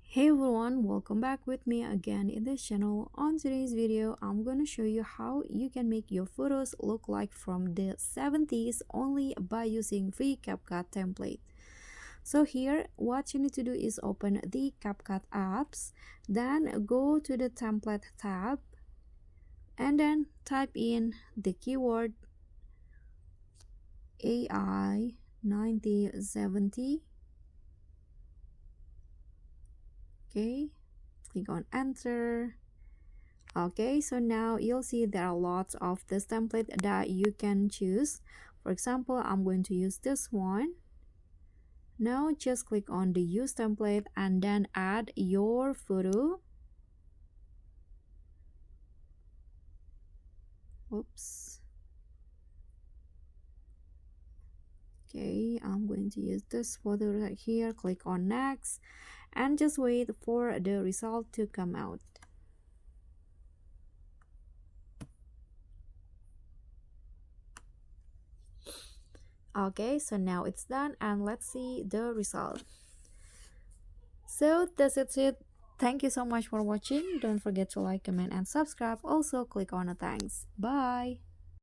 Hey everyone, welcome back with me again in this channel. On today's video, I'm going to show you how you can make your photos look like from the 70s only by using free CapCut template. So here, what you need to do is open the CapCut apps, then go to the template tab, and then type in the keyword AI 9070. Okay, click on enter. Okay, so now you'll see there are lots of this template that you can choose. For example, I'm going to use this one. Now just click on the use template and then add your photo. Oops. Okay, I'm going to use this photo right here. Click on next and just wait for the result to come out. Okay, so now it's done and let's see the result. So that's it. Thank you so much for watching. Don't forget to like, comment, and subscribe. Also, click on the thanks. Bye.